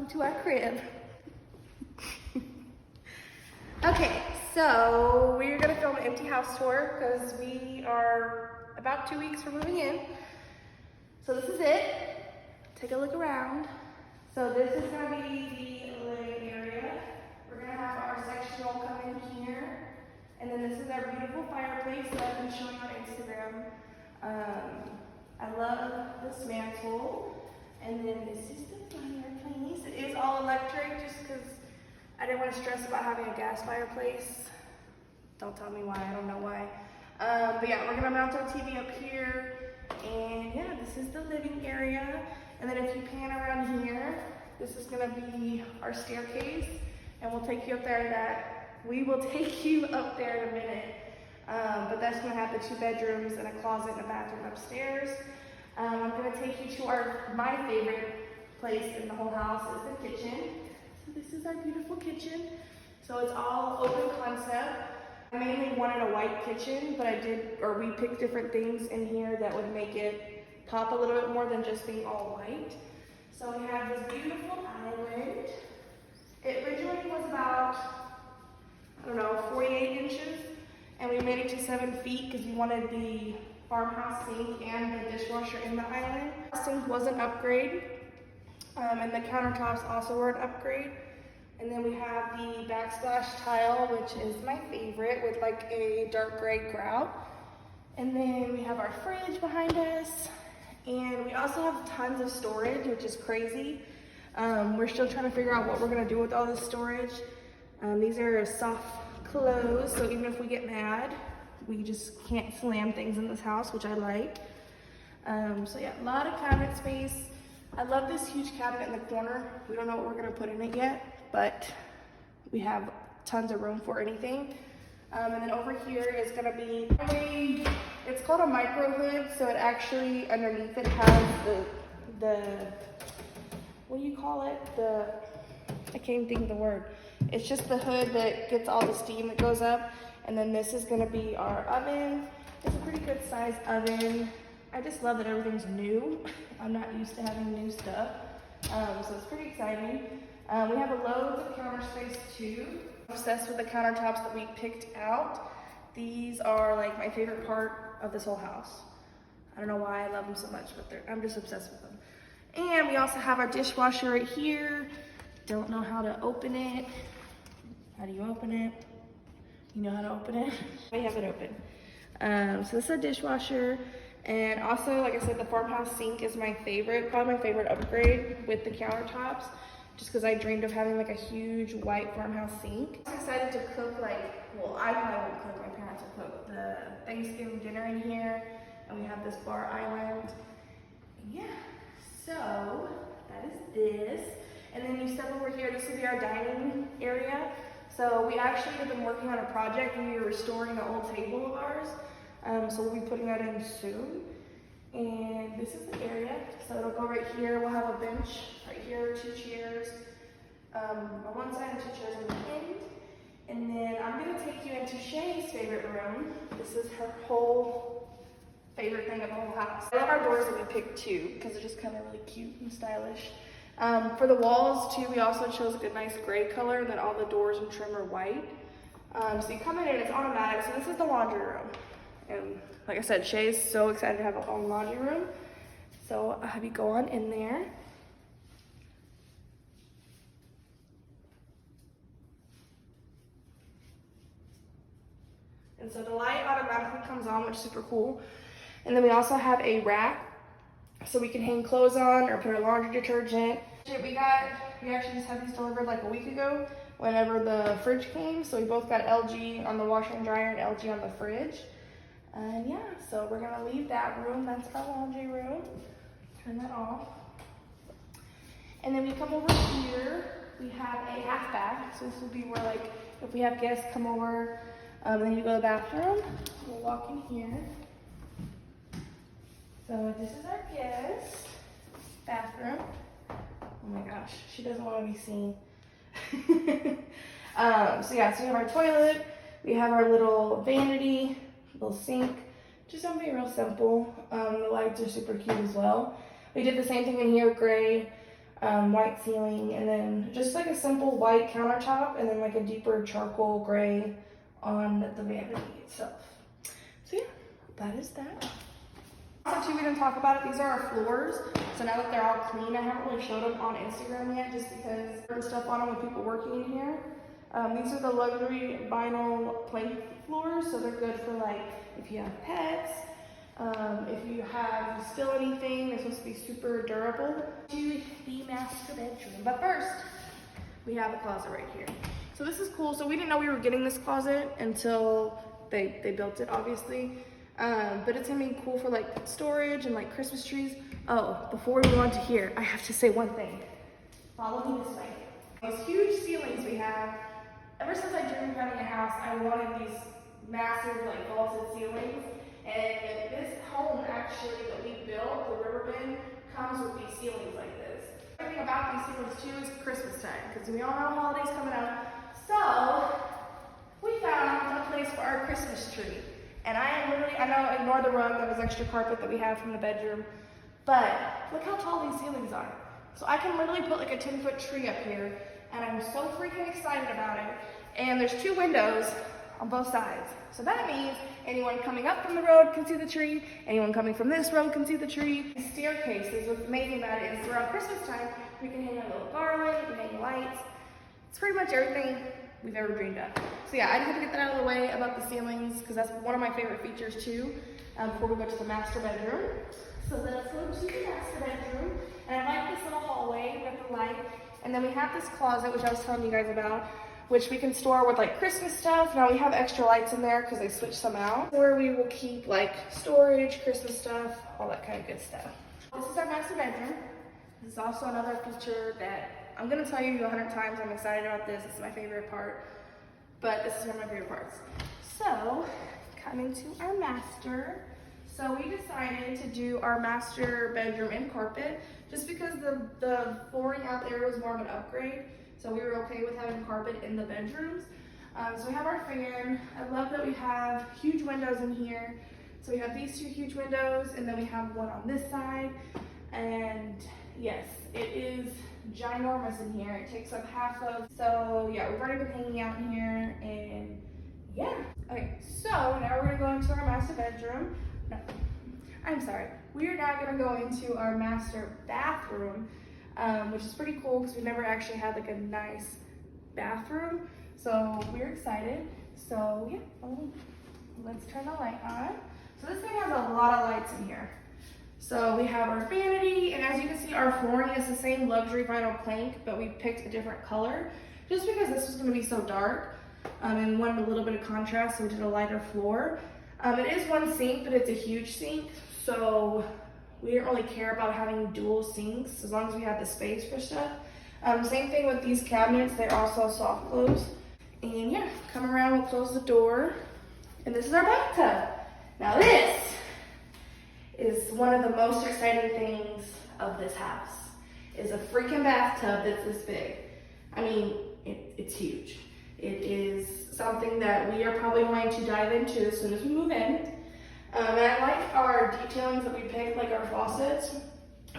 welcome to our crib. Okay, so we're gonna film an empty house tour because we are about 2 weeks from moving in. So this is it. Take a look around. So this is gonna be the living area. We're gonna have our sectional come in here. And then this is our beautiful fireplace that I've been showing on Instagram. I love this mantle. And then this is the fireplace. It is all electric just because I didn't want to stress about having a gas fireplace. Don't tell me why, I don't know why. But yeah, we're gonna mount our TV up here. And yeah, this is the living area. And then if you pan around here, this is gonna be our staircase. And we'll take you up there we will take you up there in a minute. But that's gonna have the 2 bedrooms and a closet and a bathroom upstairs. I'm gonna take you to my favorite place in the whole house is the kitchen. So this is our beautiful kitchen. So it's all open concept. I mainly wanted a white kitchen, but we picked different things in here that would make it pop a little bit more than just being all white. So we have this beautiful island. It originally was about, I don't know, 48 inches, and we made it to 7 feet because we wanted the farmhouse sink and the dishwasher in the island. The sink was an upgrade, and the countertops also were an upgrade. And then we have the backsplash tile, which is my favorite, with like a dark gray grout. And then we have our fridge behind us, and we also have tons of storage, which is crazy. We're still trying to figure out what we're gonna do with all this storage. These are soft close, so even if we get mad, we just can't slam things in this house, which I like. So yeah, a lot of cabinet space. I love this huge cabinet in the corner. We don't know what we're gonna put in it yet, but we have tons of room for anything. And then over here is gonna be it's called a micro hood, so it actually, underneath it has the what do you call it? I can't even think of the word. It's just the hood that gets all the steam that goes up. And then this is gonna be our oven. It's a pretty good size oven. I just love that everything's new. I'm not used to having new stuff. So it's pretty exciting. We have loads of counter space too. I'm obsessed with the countertops that we picked out. These are like my favorite part of this whole house. I don't know why I love them so much, but I'm just obsessed with them. And we also have our dishwasher right here. Don't know how to open it. How do you open it? You know how to open it? We have it open. So this is a dishwasher. And also, like I said, the farmhouse sink is my favorite, probably my favorite upgrade with the countertops, just because I dreamed of having like a huge white farmhouse sink. I'm excited to cook I probably won't cook, my parents will cook the Thanksgiving dinner in here. And we have this bar island. And yeah, so that is this. And then you step over here, this will be our dining area. So we actually have been working on a project and we were restoring an old table of ours. So we'll be putting that in soon. And this is the area. So it'll go right here. We'll have a bench right here, 2 chairs on one side and 2 chairs on the end. And then I'm gonna take you into Shay's favorite room. This is her whole favorite thing of the whole house. I love our doors that we picked too, because they're just kind of really cute and stylish. For the walls too, we also chose like a nice gray color, and then all the doors and trim are white. So you come in and it's automatic. So this is the laundry room. And like I said, Shay's so excited to have a own laundry room. So I'll have you go on in there. And so the light automatically comes on, which is super cool. And then we also have a rack so we can hang clothes on or put our laundry detergent. We actually just had these delivered like a week ago whenever the fridge came. So we both got LG on the washer and dryer and LG on the fridge. And yeah, so we're gonna leave that room. That's our laundry room. Turn that off. And then we come over here, we have a half bath. So this will be where like, if we have guests come over, then you go to the bathroom. We'll walk in here. So this is our guest bathroom. Oh my gosh, she doesn't want to be seen. So yeah, so we have our toilet, we have our little vanity, little sink, just something real simple. The lights are super cute as well. We did the same thing in here, gray. white ceiling, and then just like a simple white countertop, and then like a deeper charcoal gray on the vanity itself. So yeah, that is that. Also too, we didn't talk about it, these are our floors. So now that they're all clean, I haven't really showed them on Instagram yet just because there's stuff on them with people working in here. These are the luxury vinyl plank floors, so they're good for like if you have pets, if you have spill anything, they're supposed to be super durable. To the master bedroom, but first we have a closet right here. So this is cool. So we didn't know we were getting this closet until they built it, obviously. But it's gonna be cool for like storage and like Christmas trees. Oh, before we go on to here, I have to say one thing. Follow me this way. These huge ceilings we have. Ever since I dreamed of having a house, I wanted these massive like vaulted ceilings. And this home actually that we built, the Riverbend, comes with these ceilings like this. The thing about these ceilings too is Christmas time, because we all know holidays coming up. So we found a place for our Christmas tree. And I know, ignore the rug, that was extra carpet that we have from the bedroom, but look how tall these ceilings are. So I can literally put like a 10-foot tree up here, and I'm so freaking excited about it. And there's 2 windows on both sides. So that means anyone coming up from the road can see the tree, anyone coming from this road can see the tree. The staircases, what's amazing about it is around Christmas time, we can hang a little garland, we can hang lights. It's pretty much everything we've ever dreamed of. So yeah, I just had to get that out of the way about the ceilings, because that's one of my favorite features too, before we go to the master bedroom. So let's go to the master bedroom. And I like this little hallway with the light. And then we have this closet, which I was telling you guys about, which we can store with like Christmas stuff. Now we have extra lights in there because they switched some out, where we will keep like storage, Christmas stuff, all that kind of good stuff. This is our master bedroom. This is also another feature that I'm gonna tell you 100 times. I'm excited about this. It's my favorite part, but this is one of my favorite parts. So, coming to our master. So we decided to do our master bedroom in carpet just because the flooring out there was more of an upgrade. So we were okay with having carpet in the bedrooms. So we have our fan. I love that we have huge windows in here. So we have these 2 huge windows, and then we have one on this side. And yes, it is ginormous in here. It takes up half of, so yeah, we've already been hanging out in here, and yeah. Okay, so now we're gonna go into our master bedroom. No, I'm sorry. We are now gonna go into our master bathroom, which is pretty cool because we've never actually had like a nice bathroom. So we're excited. So yeah, let's turn the light on. So this thing has a lot of lights in here. So we have our vanity, and as you can see, our flooring is the same luxury vinyl plank, but we picked a different color just because this was gonna be so dark, and wanted a little bit of contrast, so we did a lighter floor. It is one sink, but it's a huge sink, so we didn't really care about having dual sinks as long as we had the space for stuff. Same thing with these cabinets, they're also soft close. And yeah, come around, we'll close the door, and this is our bathtub. Now this is one of the most exciting things of this house, is a freaking bathtub that's this big. I mean, it's huge. It is something that we are probably going to dive into as soon as we move in. And I like our detailings that we picked, like our faucets.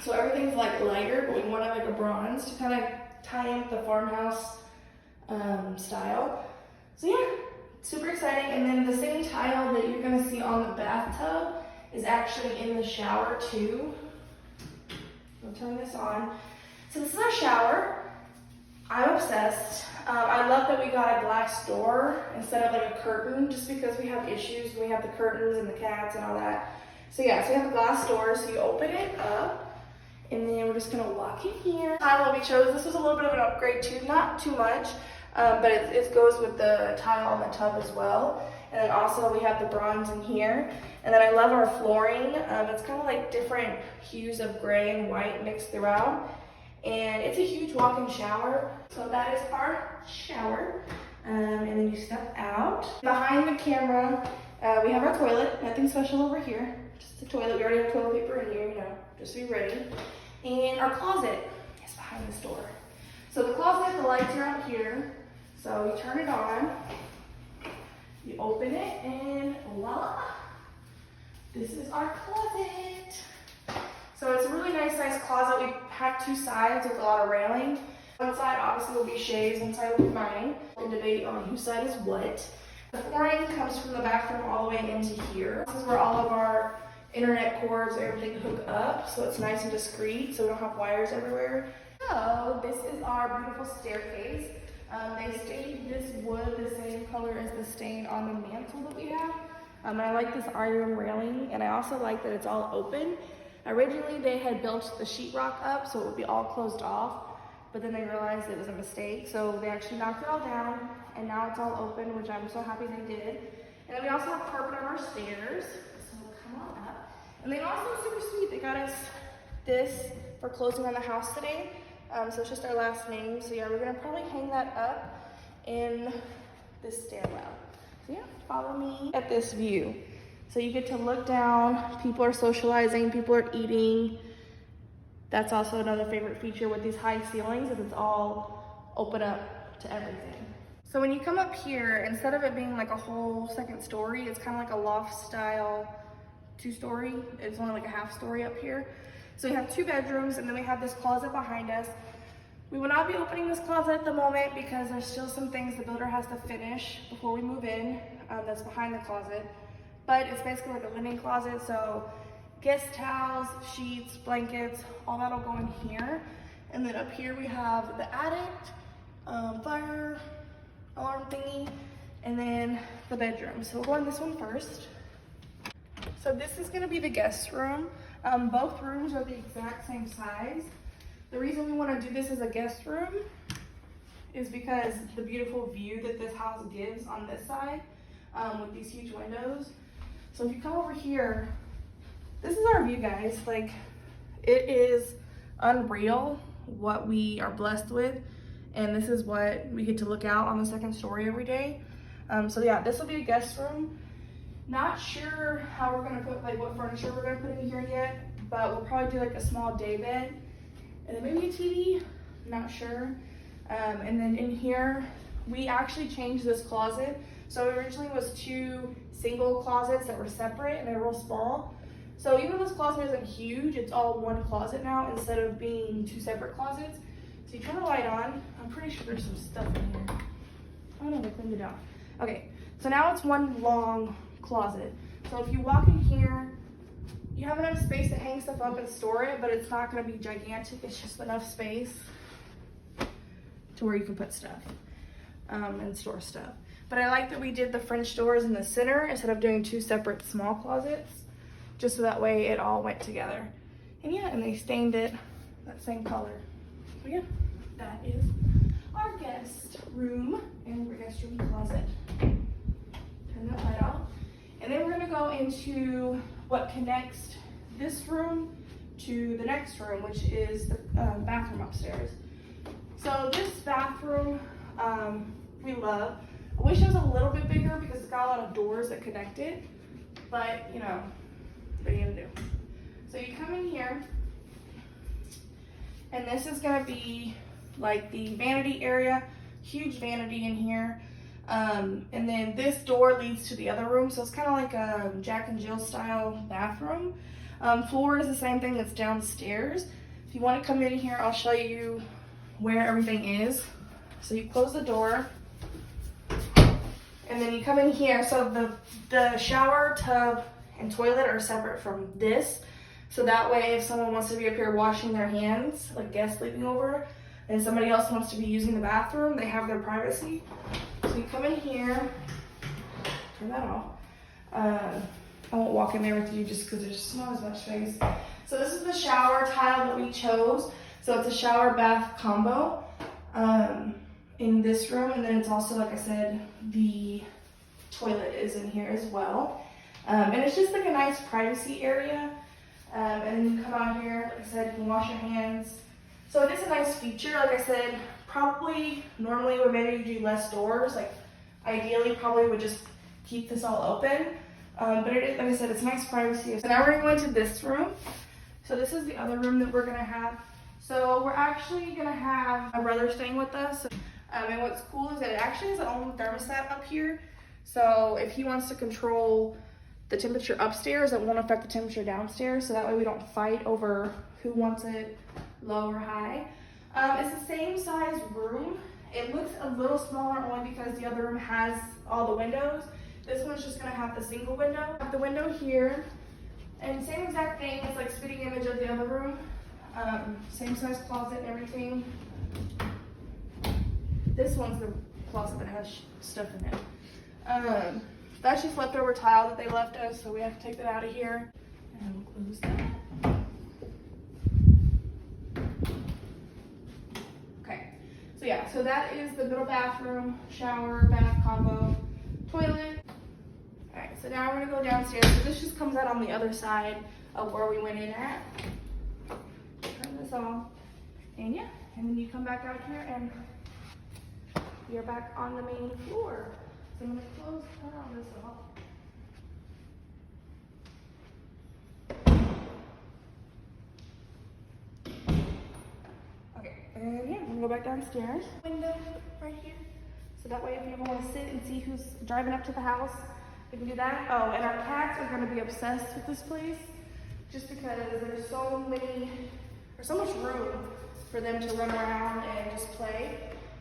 So everything's like lighter, but we wanted like a bronze to kind of tie in the farmhouse style. So yeah, super exciting. And then the same tile that you're gonna see on the bathtub is actually in the shower too. I'll turn this on. So this is our shower. I'm obsessed. I love that we got a glass door instead of like a curtain, just because we have issues when we have the curtains and the cats and all that. So yeah, so we have a glass door, so you open it up, and then we're just gonna walk in here. Tile that we chose, this was a little bit of an upgrade too, not too much, but it goes with the tile on the tub as well. And then also we have the bronze in here. And then I love our flooring. It's kind of like different hues of gray and white mixed throughout. And it's a huge walk-in shower. So that is our shower. And then you step out. Behind the camera, we have our toilet. Nothing special over here. Just the toilet. We already have toilet paper in here, you know, just to be ready. And our closet is behind this door. So the closet, the lights are out here. So you turn it on. You open it, and voila. This is our closet. So So it's a really nice size closet. We have two sides with a lot of railing. One side obviously will be Shay's, one side will be mine. The debate on whose side is what. The flooring comes from the bathroom all the way into here. This is where all of our internet cords, everything hook up, so it's nice and discreet, so we don't have wires everywhere. So this is our beautiful staircase. They stained this wood the same color as the stain on the mantle that we have. And I like this iron railing, and I also like that it's all open. Originally they had built the sheetrock up so it would be all closed off, but then they realized it was a mistake, so they actually knocked it all down, and now it's all open, which I'm so happy they did. And then we also have carpet on our stairs, so come on up. And then also super sweet, they got us this for closing on the house today. So it's just our last name. So yeah, we're gonna probably hang that up in this stairwell. So yeah, follow me at this view. So you get to look down, people are socializing, people are eating. That's also another favorite feature with these high ceilings, is it's all open up to everything. So when you come up here, instead of it being like a whole second story, it's kind of like a loft style 2-story. It's only like a half story up here. So we have 2 bedrooms, and then we have this closet behind us. We will not be opening this closet at the moment because there's still some things the builder has to finish before we move in. That's behind the closet. But it's basically like a linen closet, so guest towels, sheets, blankets, all that'll go in here. And then up here we have the attic, fire alarm thingy, and then the bedroom. So we'll go in this one first. So this is gonna be the guest room. Both rooms are the exact same size. The reason we want to do this as a guest room is because the beautiful view that this house gives on this side with these huge windows. So if you come over here, this is our view, guys. Like, it is unreal what we are blessed with, and this is what we get to look out on the second story every day. So yeah, this will be a guest room. Not sure how we're gonna put, like, what furniture we're gonna put in here yet, but we'll probably do like a small day bed and then maybe a TV, not sure. And then in here, we actually changed this closet. So it originally was 2 single closets that were separate and they're real small. So even though this closet isn't huge, it's all one closet now instead of being 2 separate closets. So you turn the light on. I'm pretty sure there's some stuff in here. Oh no, they cleaned it out. Okay, so now it's one long closet. So if you walk in here, you have enough space to hang stuff up and store it, but it's not going to be gigantic. It's just enough space to where you can put stuff and store stuff. But I like that we did the French doors in the center instead of doing 2 separate small closets, just so that way it all went together. And yeah, and they stained it that same color. So yeah, that is our guest room and our guest room closet. Turn that light off. And then we're gonna go into what connects this room to the next room, which is the bathroom upstairs. So this bathroom, we love. I wish it was a little bit bigger because it's got a lot of doors that connect it, but you know, what are you gonna do? So you come in here, and this is gonna be like the vanity area, huge vanity in here. And then this door leads to the other room, so it's kind of like a Jack and Jill style bathroom. Floor is the same thing that's downstairs. If you want to come in here, I'll show you where everything is. So you close the door, and then you come in here. So the shower, tub, and toilet are separate from this. So that way, if someone wants to be up here washing their hands, like guests sleeping over, and somebody else wants to be using the bathroom, they have their privacy. So you come in here, turn that off. I won't walk in there with you just because there's not as much space. So this is the shower tile that we chose. So it's a shower bath combo in this room. And then it's also, like I said, the toilet is in here as well. And it's just like a nice privacy area. And then you come out here, like I said, you can wash your hands. So it is a nice feature. Like I said, probably normally would maybe do less doors. Like ideally probably would just keep this all open. But it is, like I said, it's nice privacy. So now we're gonna go into this room. So this is the other room that we're gonna have. So we're actually gonna have my brother staying with us. And what's cool is that it actually has its own thermostat up here. So if he wants to control the temperature upstairs, it won't affect the temperature downstairs, so that way we don't fight over who wants it low or high. It's the same size room. It looks a little smaller only because the other room has all the windows. This one's just gonna have the single window. Have the window here, and same exact thing. It's like spitting image of the other room. Same size closet and everything. This one's the closet that has stuff in it. That's just leftover tile that they left us, so we have to take that out of here. And we'll close that. Okay, so yeah, so that is the middle bathroom, shower, bath combo, toilet. All right, so now we're gonna go downstairs. So this just comes out on the other side of where we went in at. Turn this off, and yeah, and then you come back out here and you're back on the main floor. So I'm gonna turn all this off. Okay, and yeah, I'm gonna go back downstairs. Window right here. So that way if you ever wanna sit and see who's driving up to the house, we can do that. Oh, and our cats are gonna be obsessed with this place just because there's so much room for them to run around and just play.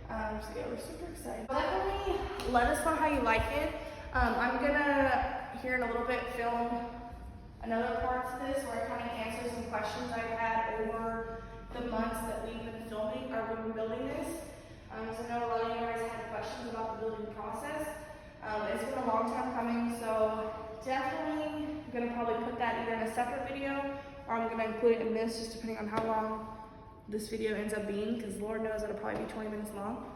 So yeah, we're super excited. Definitely let us know how you like it. I'm gonna, here in a little bit, film another part to this where I kind of answer some questions I've had over the months that we've been filming, or we've been building this. So I know a lot of you guys had questions about the building process. It's been a long time coming, so definitely gonna probably put that either in a separate video or I'm gonna include it in this, just depending on how long this video ends up being, because Lord knows it'll probably be 20 minutes long.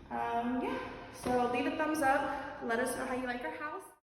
Yeah, so leave a thumbs up. Let us know how you like our house.